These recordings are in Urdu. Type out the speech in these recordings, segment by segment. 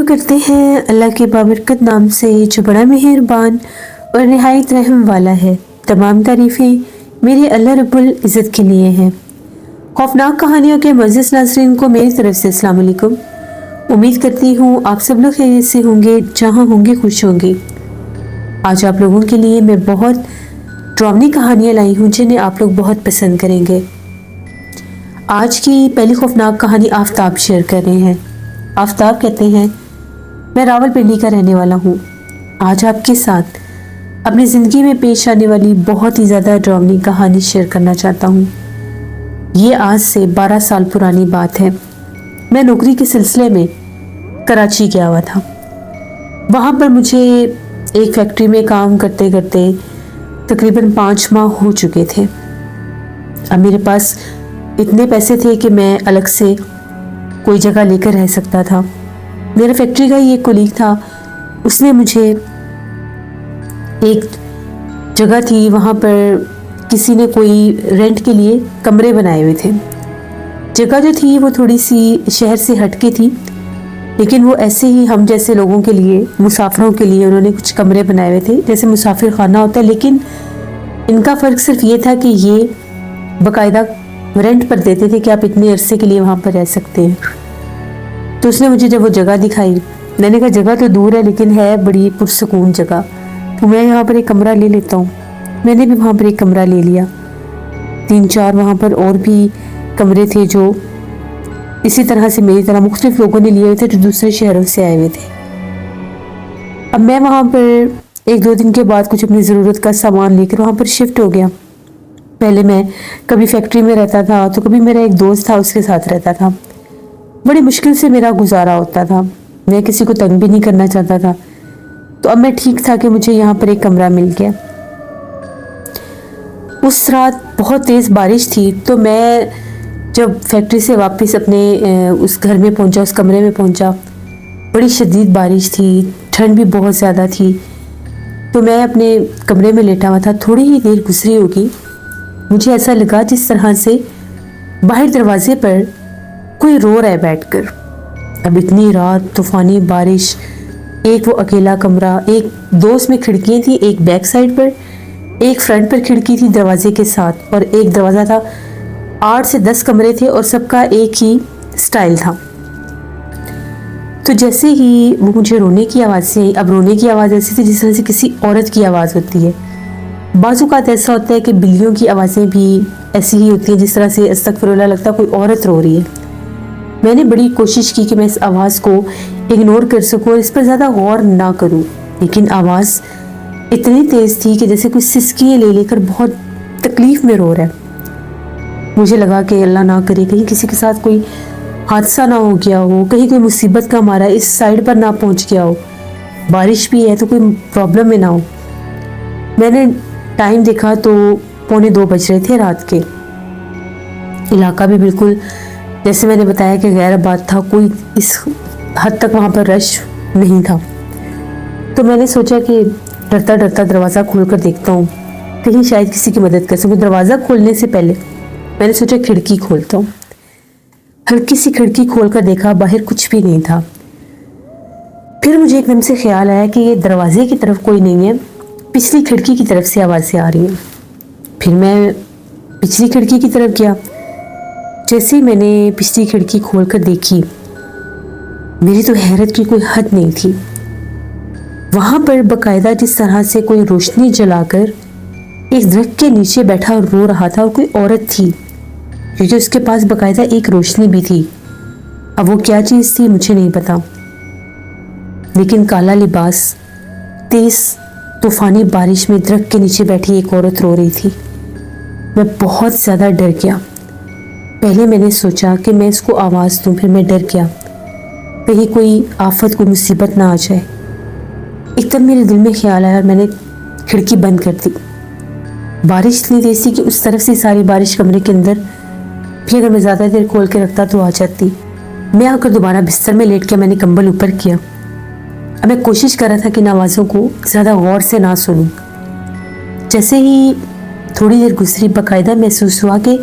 شروع کرتے ہیں اللہ کے بابرکت نام سے جو بڑا مہربان اور نہایت رحم والا ہے۔ تمام تعریفیں میرے اللہ رب العزت کے لیے ہیں۔ خوفناک کہانیوں کے معزز ناظرین کو میری طرف سے السلام علیکم۔ امید کرتی ہوں آپ سب لوگ خیریت سے ہوں گے، جہاں ہوں گے خوش ہوں گے۔ آج آپ لوگوں کے لیے میں بہت ڈراؤنی کہانیاں لائی ہوں جنہیں آپ لوگ بہت پسند کریں گے۔ آج کی پہلی خوفناک کہانی آفتاب شیئر کر رہے ہیں۔ آفتاب کہتے ہیں، میں راولپنڈی کا رہنے والا ہوں۔ آج آپ کے ساتھ اپنی زندگی میں پیش آنے والی بہت ہی زیادہ ڈراؤنی کہانی شیئر کرنا چاہتا ہوں۔ یہ آج سے 12 سال پرانی بات ہے۔ میں نوکری کے سلسلے میں کراچی گیا ہوا تھا۔ وہاں پر مجھے ایک فیکٹری میں کام کرتے کرتے تقریباً 5 ماہ ہو چکے تھے۔ اب میرے پاس اتنے پیسے تھے کہ میں الگ سے کوئی جگہ لے کر رہ سکتا تھا۔ میرے فیکٹری کا ہی ایک کولیگ تھا، اس نے مجھے ایک جگہ تھی، وہاں پر کسی نے کوئی رینٹ کے لیے کمرے بنائے ہوئے تھے۔ جگہ جو تھی وہ تھوڑی سی شہر سے ہٹ کے تھی، لیکن وہ ایسے ہی ہم جیسے لوگوں کے لیے، مسافروں کے لیے انہوں نے کچھ کمرے بنائے ہوئے تھے، جیسے مسافر خانہ ہوتا ہے، لیکن ان کا فرق صرف یہ تھا کہ یہ باقاعدہ رینٹ پر دیتے تھے کہ آپ اتنے عرصے کے لیے وہاں پر رہ سکتے ہیں۔ تو اس نے مجھے جب وہ جگہ دکھائی، میں نے کہا جگہ تو دور ہے لیکن ہے بڑی پرسکون جگہ، تو میں یہاں پر ایک کمرہ لے لیتا ہوں۔ میں نے بھی وہاں پر ایک کمرہ لے لیا۔ 3-4 وہاں پر اور بھی کمرے تھے جو اسی طرح سے میری طرح مختلف لوگوں نے لیے ہوئے تھے جو دوسرے شہروں سے آئے ہوئے تھے۔ اب میں وہاں پر 1-2 دن کے بعد کچھ اپنی ضرورت کا سامان لے کر وہاں پر شفٹ ہو گیا۔ پہلے میں کبھی فیکٹری میں رہتا تھا تو کبھی میرا ایک دوست تھا، اس کے ساتھ رہتا تھا۔ بڑی مشکل سے میرا گزارا ہوتا تھا، میں کسی کو تنگ بھی نہیں کرنا چاہتا تھا۔ تو اب میں ٹھیک تھا کہ مجھے یہاں پر ایک کمرہ مل گیا۔ اس رات بہت تیز بارش تھی، تو میں جب فیکٹری سے واپس اپنے اس گھر میں پہنچا، اس کمرے میں پہنچا، بڑی شدید بارش تھی، ٹھنڈ بھی بہت زیادہ تھی۔ تو میں اپنے کمرے میں لیٹا ہوا تھا۔ تھوڑی ہی دیر گزری ہوگی، مجھے ایسا لگا جس طرح سے باہر دروازے پر کوئی رو رہا ہے بیٹھ کر۔ اب اتنی رات، طوفانی بارش، ایک وہ اکیلا کمرہ، ایک 2 اس میں کھڑکیاں تھی، ایک بیک سائڈ پر، ایک فرنٹ پر کھڑکی تھی دروازے کے ساتھ، اور ایک دروازہ تھا۔ 8 سے 10 کمرے تھے اور سب کا ایک ہی سٹائل تھا۔ تو جیسے ہی وہ مجھے رونے کی آواز آئی، اب رونے کی آواز ایسی تھی جس طرح سے کسی عورت کی آواز ہوتی ہے۔ بعض اوقات ایسا ہوتا ہے کہ بلیوں کی آوازیں بھی ایسی ہی ہوتی ہیں جس طرح سے استغفر اللہ لگتا ہے کوئی عورت رو رہی ہے۔ میں نے بڑی کوشش کی کہ میں اس آواز کو اگنور کر سکوں اور اس پر زیادہ غور نہ کروں، لیکن آواز اتنی تیز تھی کہ جیسے کوئی سسکیاں لے کر بہت تکلیف میں رو رہا ہے۔ مجھے لگا کہ اللہ نہ کرے کہیں کسی کے ساتھ کوئی حادثہ نہ ہو گیا ہو، کہیں کوئی مصیبت کا مارا اس سائڈ پر نہ پہنچ گیا ہو، بارش بھی ہے تو کوئی پرابلم میں نہ ہو۔ میں نے ٹائم دیکھا تو 1:45 بج رہے تھے رات کے۔ علاقہ بھی بالکل جیسے میں نے بتایا کہ غیر آباد تھا، کوئی اس حد تک وہاں پر رش نہیں تھا۔ تو میں نے سوچا کہ ڈرتا ڈرتا دروازہ کھول کر دیکھتا ہوں، کہیں شاید کسی کی مدد کر سکوں۔ دروازہ کھولنے سے پہلے میں نے سوچا کھڑکی کھولتا ہوں۔ ہلکی سی کھڑکی کھول کر دیکھا، باہر کچھ بھی نہیں تھا۔ پھر مجھے ایک دم سے خیال آیا کہ یہ دروازے کی طرف کوئی نہیں ہے، پچھلی کھڑکی کی طرف سے آوازیں آ رہی ہیں۔ پھر میں پچھلی کھڑکی کی طرف گیا۔ جیسے ہی میں نے پچھلی کھڑکی کھول کر دیکھی، میری تو حیرت کی کوئی حد نہیں تھی۔ وہاں پر باقاعدہ جس طرح سے کوئی روشنی جلا کر ایک درخت کے نیچے بیٹھا اور رو رہا تھا، اور کوئی عورت تھی کیونکہ اس کے پاس باقاعدہ ایک روشنی بھی تھی۔ اب وہ کیا چیز تھی مجھے نہیں پتا، لیکن کالا لباس، تیز طوفانی بارش میں درخت کے نیچے بیٹھی ایک عورت رو رہی تھی۔ میں بہت زیادہ ڈر گیا۔ پہلے میں نے سوچا کہ میں اس کو آواز دوں، پھر میں ڈر گیا کہیں کوئی آفت، کوئی مصیبت نہ آ جائے۔ ایک دم میرے دل میں خیال آیا اور میں نے کھڑکی بند کر دی۔ بارش اتنی تیز تھی کہ اس طرف سے ساری بارش کمرے کے اندر بھی اگر میں زیادہ دیر کھول کے رکھتا تو آ جاتی۔ میں آ کر دوبارہ بستر میں لیٹ کے میں نے کمبل اوپر کیا۔ اب میں کوشش کر رہا تھا کہ ان آوازوں کو زیادہ غور سے نہ سنوں۔ جیسے ہی تھوڑی دیر گزری، باقاعدہ محسوس ہوا کہ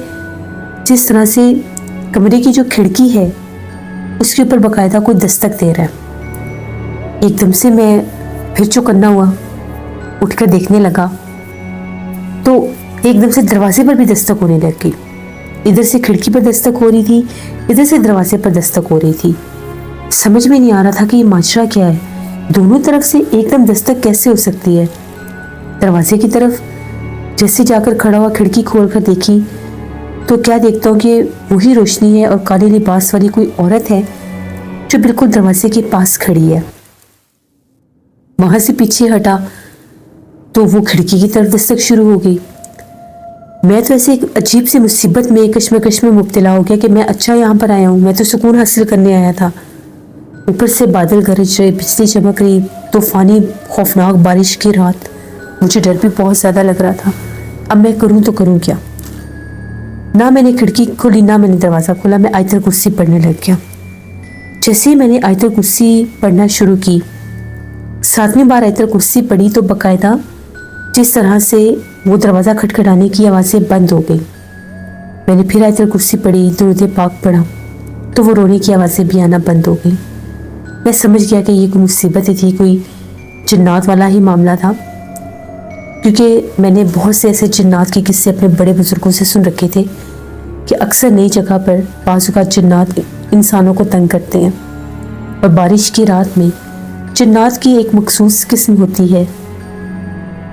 جس طرح سے کمرے کی جو کھڑکی ہے اس کے اوپر باقاعدہ کوئی دستک دے رہا ہے۔ ایک دم سے میں پھر چوکنا ہوا، اٹھ کر دیکھنے لگا تو ایک دم سے دروازے پر بھی دستک ہونے لگ گئی. ادھر سے کھڑکی پر دستک ہو رہی تھی، ادھر سے دروازے پر دستک ہو رہی تھی. سمجھ میں نہیں آ رہا تھا کہ یہ ماجرا کیا ہے، دونوں طرف سے ایک دم دستک کیسے ہو سکتی ہے. دروازے کی طرف جیسے جا کر کھڑا ہوا، کھڑکی کھول کر دیکھی تو کیا دیکھتا ہوں کہ وہی روشنی ہے اور کالے لباس والی کوئی عورت ہے جو بالکل دروازے کے پاس کھڑی ہے. وہاں سے پیچھے ہٹا تو وہ کھڑکی کی طرف دستک شروع ہو گئی. میں تو ایسے ایک عجیب سی مصیبت میں، کشمکش میں مبتلا ہو گیا کہ میں اچھا یہاں پر آیا ہوں، میں تو سکون حاصل کرنے آیا تھا. اوپر سے بادل گرج رہے، بجلی چمک رہی، طوفانی خوفناک بارش کی رات. مجھے ڈر بھی بہت زیادہ لگ رہا تھا. اب میں کروں تو کروں کیا؟ نہ میں نے کھڑکی کھولی نہ میں نے دروازہ کھولا. میں آیت الکرسی پڑھنے لگ گیا. جیسے ہی میں نے آیت الکرسی پڑھنا شروع کی، 7ویں بار آیت الکرسی پڑھی تو باقاعدہ جس طرح سے وہ دروازہ کھٹکھٹانے کی آوازیں بند ہو گئی. میں نے پھر آیت الکرسی پڑھی، درود پاک پڑھا تو وہ رونے کی آوازیں بھی آنا بند ہو گئی. میں سمجھ گیا کہ یہ کوئی مصیبت تھی، کوئی جنات والا ہی معاملہ تھا، کیونکہ میں نے بہت سے ایسے جنات کے قصے اپنے بڑے بزرگوں سے سن رکھے تھے کہ اکثر نئی جگہ پر بعض اوقات جنات انسانوں کو تنگ کرتے ہیں. اور بارش کی رات میں جنات کی ایک مخصوص قسم ہوتی ہے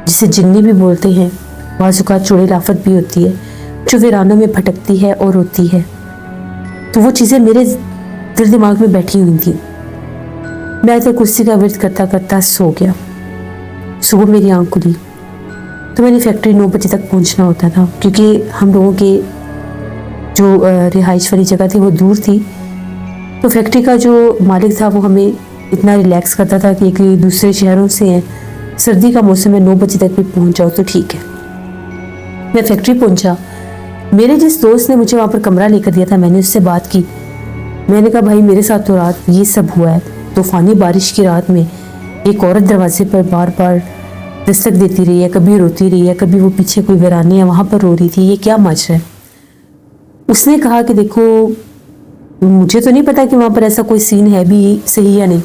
جسے جنی بھی بولتے ہیں، بعض اوقات چڑیل آفت بھی ہوتی ہے، جو ویرانوں میں بھٹکتی ہے اور روتی ہے. تو وہ چیزیں میرے دل دماغ میں بیٹھی ہوئی تھیں. میں آیت الکرسی کا ورد کرتا کرتا سو گیا. صبح میری آنکھ کھلی تو میں نے فیکٹری 9 بجے تک پہنچنا ہوتا تھا، کیونکہ ہم لوگوں کے جو رہائش والی جگہ تھی وہ دور تھی. تو فیکٹری کا جو مالک تھا وہ ہمیں اتنا ریلیکس کرتا تھا کہ دوسرے شہروں سے ہیں، سردی کا موسم ہے، 9 بجے تک بھی پہنچ جاؤ تو ٹھیک ہے. میں فیکٹری پہنچا. میرے جس دوست نے مجھے وہاں پر کمرہ لے کر دیا تھا، میں نے اس سے بات کی. میں نے کہا بھائی میرے ساتھ تو رات یہ سب ہوا ہے. طوفانی بارش کی رات میں ایک عورت دروازے پر بار بار دستک دیتی رہی ہے، کبھی روتی رہی ہے، کبھی وہ پیچھے کوئی ویرانے ہے وہاں پر رو رہی تھی، یہ کیا ماجرا ہے؟ اس نے کہا کہ دیکھو مجھے تو نہیں پتا کہ وہاں پر ایسا کوئی سین ہے بھی صحیح یا نہیں.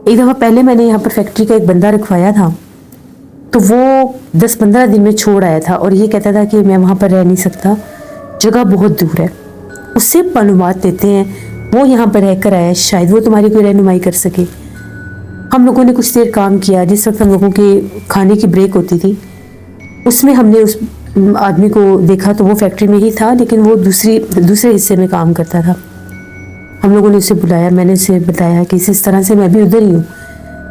ایک دفعہ پہلے میں نے یہاں پر فیکٹری کا ایک بندہ رکھوایا تھا تو وہ 10-15 دن میں چھوڑ آیا تھا اور یہ کہتا تھا کہ میں وہاں پر رہ نہیں سکتا، جگہ بہت دور ہے. اس سے معلومات دیتے ہیں، وہ یہاں پر رہ کر آیا، شاید وہ تمہاری کوئی رہنمائی کر سکے. ہم لوگوں نے کچھ دیر کام کیا. جس وقت ہم لوگوں کے کھانے کی بریک ہوتی تھی اس میں ہم نے اس آدمی کو دیکھا تو وہ فیکٹری میں ہی تھا لیکن وہ دوسرے حصے میں کام کرتا تھا. ہم لوگوں نے اسے بلایا، میں نے اسے بتایا کہ اس طرح سے میں بھی ادھر ہی ہوں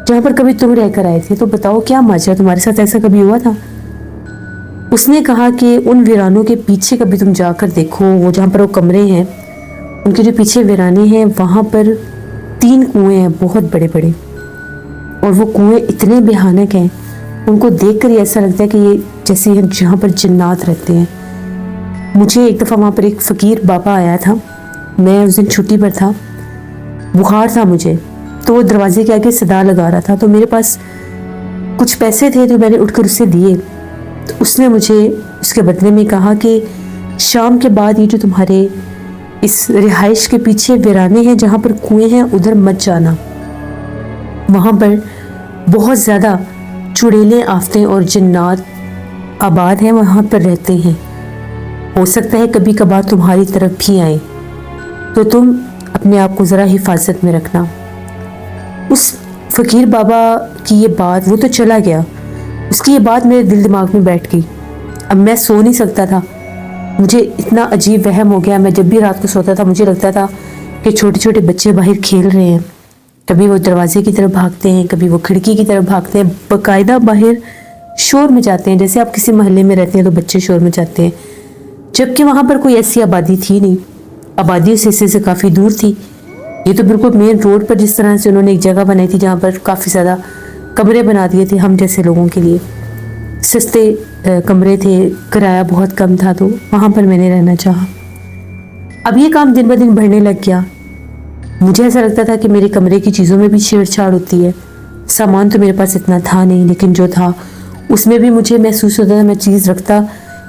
جہاں پر کبھی تم رہ کر آئے تھے، تو بتاؤ کیا ماجرا، تمہارے ساتھ ایسا کبھی ہوا تھا؟ اس نے کہا کہ ان ویرانوں کے پیچھے کبھی تم جا کر دیکھو، وہ جہاں پر وہ کمرے ہیں ان کے جو پیچھے ویرانے ہیں وہاں پر 3 کنویں ہیں بہت بڑے بڑے، اور وہ کنویں اتنے بھیانک ہیں، ان کو دیکھ کر یہ ایسا لگتا ہے کہ یہ جیسے جہاں پر جنات رہتے ہیں. مجھے ایک دفعہ وہاں پر ایک فقیر بابا آیا تھا، میں اس دن چھٹی پر تھا، بخار تھا مجھے، تو وہ دروازے کے آگے صدا لگا رہا تھا. تو میرے پاس کچھ پیسے تھے تو میں نے اٹھ کر اسے دیے. تو اس نے مجھے اس کے بدلے میں کہا کہ شام کے بعد یہ جو تمہارے اس رہائش کے پیچھے ویرانے ہیں جہاں پر کنویں ہیں ادھر مت جانا، وہاں پر بہت زیادہ چڑیلیں، آفتیں اور جنات آباد ہیں، وہاں پر رہتے ہیں، ہو سکتا ہے کبھی کبھار تمہاری طرف بھی آئیں، تو تم اپنے آپ کو ذرا حفاظت میں رکھنا. اس فقیر بابا کی یہ بات، وہ تو چلا گیا، اس کی یہ بات میرے دل دماغ میں بیٹھ گئی. اب میں سو نہیں سکتا تھا، مجھے اتنا عجیب وہم ہو گیا. میں جب بھی رات کو سوتا تھا مجھے لگتا تھا کہ چھوٹے چھوٹے بچے باہر کھیل رہے ہیں، کبھی وہ دروازے کی طرف بھاگتے ہیں، کبھی وہ کھڑکی کی طرف بھاگتے ہیں، باقاعدہ باہر شور مچاتے ہیں، جیسے آپ کسی محلے میں رہتے ہیں تو بچے شور مچاتے ہیں، جبکہ وہاں پر کوئی ایسی آبادی تھی نہیں. آبادی اس حصے سے کافی دور تھی. یہ تو بالکل مین روڈ پر جس طرح سے انہوں نے ایک جگہ بنائی تھی جہاں پر کافی زیادہ کمرے بنا دیے تھے ہم جیسے لوگوں کے لیے. سستے کمرے تھے، کرایہ بہت کم تھا، تو وہاں پر میں نے رہنا چاہا. اب یہ کام دن بدن بڑھنے لگ گیا. مجھے ایسا لگتا تھا کہ میرے کمرے کی چیزوں میں بھی چھیڑ چھاڑ ہوتی ہے. سامان تو میرے پاس اتنا تھا نہیں، لیکن جو تھا اس میں بھی مجھے محسوس ہوتا تھا میں چیز رکھتا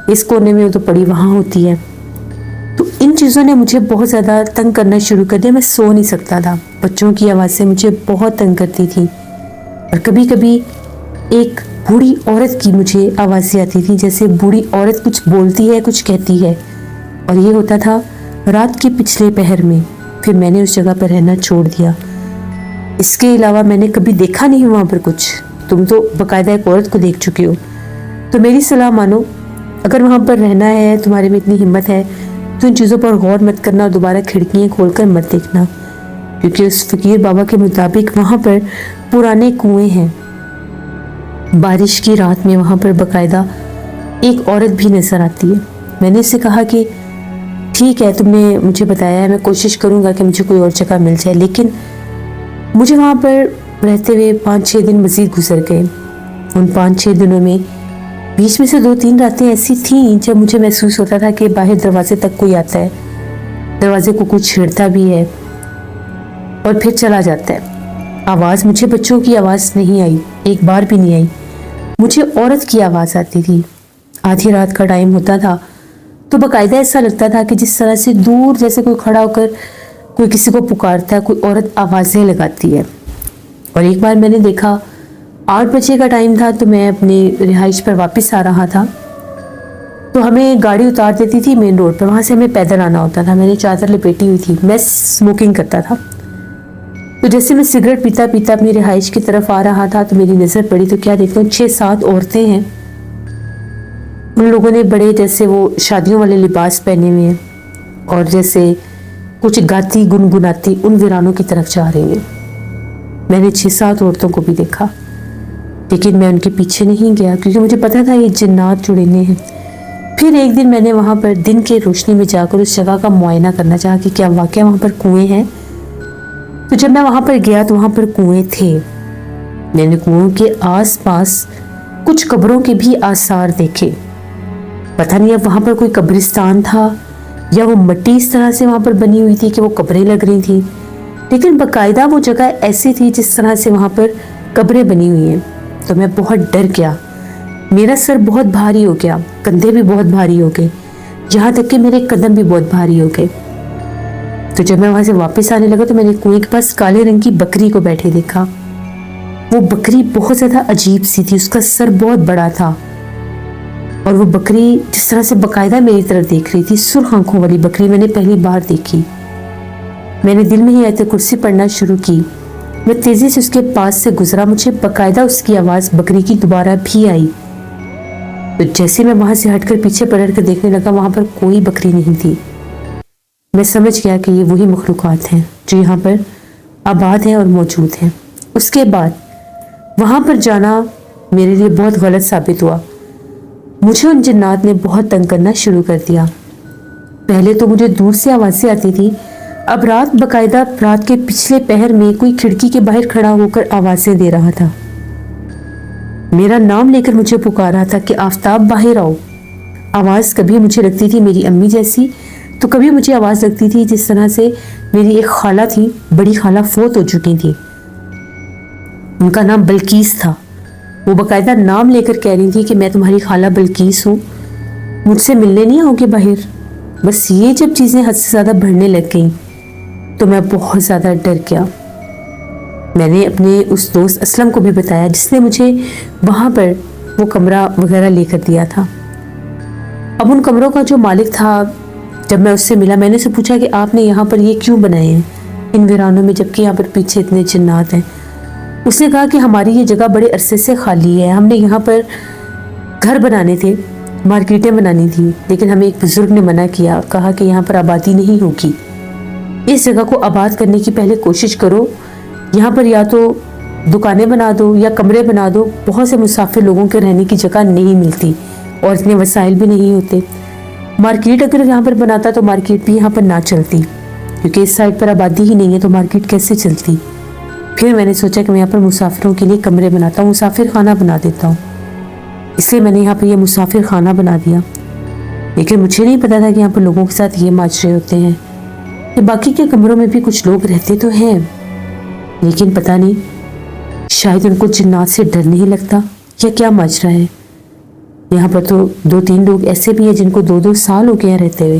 اس کونے میں تو پڑی وہاں ہوتی ہے. تو ان چیزوں نے مجھے بہت زیادہ تنگ کرنا شروع کر دیا. میں سو نہیں سکتا تھا. بچوں کی آوازیں مجھے بہت تنگ کرتی تھی. اور کبھی کبھی ایک بوڑھی عورت کی مجھے آوازیں آتی تھی، جیسے بوڑھی عورت کچھ بولتی ہے، کچھ کہتی ہے. اور یہ ہوتا تھا رات کے پچھلے پہر میں. پھر میں نے اس جگہ پر رہنا چھوڑ دیا. اس کے علاوہ میں نے کبھی دیکھا نہیں وہاں پر کچھ. تم تو باقاعدہ ایک عورت کو دیکھ چکے ہو، تو میری صلاح مانو. اگر وہاں پر رہنا ہے، تمہارے میں اتنی ہمت ہے، تو ان چیزوں پر غور مت کرنا اور دوبارہ کھڑکیاں کھول کر مت دیکھنا. کیونکہ اس فقیر بابا کے مطابق وہاں پر پرانے کنویں ہیں. بارش کی رات میں وہاں پر باقاعدہ ایک عورت بھی نظر آتی ہے. میں نے اس سے کہا کہ ٹھیک ہے، تم نے مجھے بتایا ہے، میں کوشش کروں گا کہ مجھے کوئی اور جگہ مل جائے. لیکن مجھے وہاں پر رہتے ہوئے 5-6 دن مزید گزر گئے. ان 5-6 دنوں میں بیچ میں سے 2-3 راتیں ایسی تھیں جب مجھے محسوس ہوتا تھا کہ باہر دروازے تک کوئی آتا ہے، دروازے کو کوئی چھیڑتا بھی ہے اور پھر چلا جاتا ہے. آواز مجھے بچوں کی آواز نہیں آئی، ایک بار بھی نہیں آئی. مجھے عورت کی آواز آتی تھی. آدھی رات کا ٹائم ہوتا تھا تو باقاعدہ ایسا لگتا تھا کہ جس طرح سے دور جیسے کوئی کھڑا ہو کر کوئی کسی کو پکارتا ہے، کوئی عورت آوازیں لگاتی ہے. اور ایک بار میں نے دیکھا 8 بجے کا ٹائم تھا، تو میں اپنے رہائش پر واپس آ رہا تھا. تو ہمیں گاڑی اتار دیتی تھی مین روڈ پر، وہاں سے ہمیں پیدل آنا ہوتا تھا. میں نے چادر لپیٹی ہوئی تھی. میں اسموکنگ کرتا تھا. تو جیسے میں سگریٹ پیتا پیتا اپنی رہائش کی طرف آ رہا تھا تو میری نظر پڑی تو کیا دیکھتا ہوں 6-7 عورتیں ہیں. ان لوگوں نے بڑے جیسے وہ شادیوں والے لباس پہنے ہوئے ہیں اور جیسے کچھ گاتی گنگناتی ان ویرانوں کی طرف جا رہی ہیں. میں نے 6-7 عورتوں کو بھی دیکھا، لیکن میں ان کے پیچھے نہیں گیا کیونکہ مجھے پتا تھا یہ جنات چڑینے ہیں. پھر ایک دن میں نے وہاں پر دن کے روشنی میں جا کر اس جگہ کا معائنہ کرنا چاہا کہ کیا واقعہ وہاں پر کنویں ہیں. تو جب میں وہاں پر گیا تو وہاں پر کنویں تھے. میں نے کنویں کے آس پاس کچھ قبروں کے بھی آثار دیکھے. پتہ نہیں اب وہاں پر کوئی قبرستان تھا یا وہ مٹی اس طرح سے وہاں پر بنی ہوئی تھی کہ وہ قبریں لگ رہی تھیں. لیکن باقاعدہ وہ جگہ ایسی تھی جس طرح سے وہاں پر قبریں بنی ہوئی ہیں. تو میں بہت ڈر گیا. میرا سر بہت بھاری ہو گیا، کندھے بھی بہت بھاری ہو گئے، یہاں تک کہ میرے قدم بھی بہت بھاری ہو گئے. تو جب میں وہاں سے واپس آنے لگا تو میں نے کنویں کے پاس کالے رنگ کی بکری کو بیٹھے دیکھا. وہ بکری بہت زیادہ عجیب سی تھی. اس کا سر بہت بڑا تھا اور وہ بکری جس طرح سے باقاعدہ میری طرف دیکھ رہی تھی. سرخ آنکھوں والی بکری میں نے پہلی بار دیکھی. میں نے دل میں ہی آیت کرسی پڑھنا شروع کی. میں تیزی سے اس کے پاس سے گزرا. مجھے باقاعدہ اس کی آواز بکری کی دوبارہ بھی آئی. تو جیسے میں وہاں سے ہٹ کر پیچھے پلٹ کر دیکھنے لگا وہاں پر کوئی بکری نہیں تھی. میں سمجھ گیا کہ یہ وہی مخلوقات ہیں جو یہاں پر آباد ہیں اور موجود ہیں. اس کے بعد وہاں پر جانا میرے لیے بہت غلط ثابت ہوا. مجھے ان جنات نے بہت تنگ کرنا شروع کر دیا. پہلے تو مجھے دور سے آوازیں آتی تھی، اب رات باقاعدہ رات کے پچھلے پہر میں کوئی کھڑکی کے باہر کھڑا ہو کر آوازیں دے رہا تھا. میرا نام لے کر مجھے پکار رہا تھا کہ آفتاب باہر آؤ. آواز کبھی مجھے لگتی تھی میری امی جیسی، تو کبھی مجھے آواز لگتی تھی جس طرح سے میری ایک خالہ تھی، بڑی خالہ فوت ہو چکی تھی. ان کا نام بلقیس تھا. وہ باقاعدہ نام لے کر کہہ رہی تھی کہ میں تمہاری خالہ بلقیس ہوں، مجھ سے ملنے نہیں آؤ گے باہر. بس یہ جب چیزیں حد سے زیادہ بڑھنے لگ گئیں تو میں بہت زیادہ ڈر گیا. میں نے اپنے اس دوست اسلم کو بھی بتایا جس نے مجھے وہاں پر وہ کمرہ وغیرہ لے کر دیا تھا. اب ان کمروں کا جو مالک تھا، جب میں اس سے ملا میں نے اسے پوچھا کہ آپ نے یہاں پر یہ کیوں بنائے ہیں ان ویرانوں میں جبکہ یہاں پر پیچھے اتنے جنات ہیں. اس نے کہا کہ ہماری یہ جگہ بڑے عرصے سے خالی ہے، ہم نے یہاں پر گھر بنانے تھے، مارکیٹیں بنانی تھی، لیکن ہمیں ایک بزرگ نے منع کیا، کہا کہ یہاں پر آبادی نہیں ہوگی. اس جگہ کو آباد کرنے کی پہلے کوشش کرو، یہاں پر یا تو دکانیں بنا دو یا کمرے بنا دو. بہت سے مسافر لوگوں کے رہنے کی جگہ نہیں ملتی اور اتنے وسائل بھی نہیں ہوتے. مارکیٹ اگر یہاں پر بناتا تو مارکیٹ بھی یہاں پر نہ چلتی کیونکہ اس سائڈ پر آبادی ہی نہیں ہے، تو مارکیٹ کیسے چلتی. پھر میں نے سوچا کہ میں یہاں پر مسافروں کے لیے کمرے بناتا ہوں، مسافر خانہ بنا دیتا ہوں. اس لیے میں نے یہاں پر یہ مسافر خانہ بنا دیا. لیکن مجھے نہیں پتا تھا کہ یہاں پر لوگوں کے ساتھ یہ ماجرے ہوتے ہیں کہ باقی کے کمروں میں بھی کچھ لوگ رہتے تو ہیں، لیکن پتہ نہیں شاید ان کو جنات سے ڈر نہیں لگتا یا کیا ماجرا ہے. یہاں پر تو 2-3 لوگ ایسے بھی ہیں جن کو 2-2 سال ہو گیا رہتے ہوئے.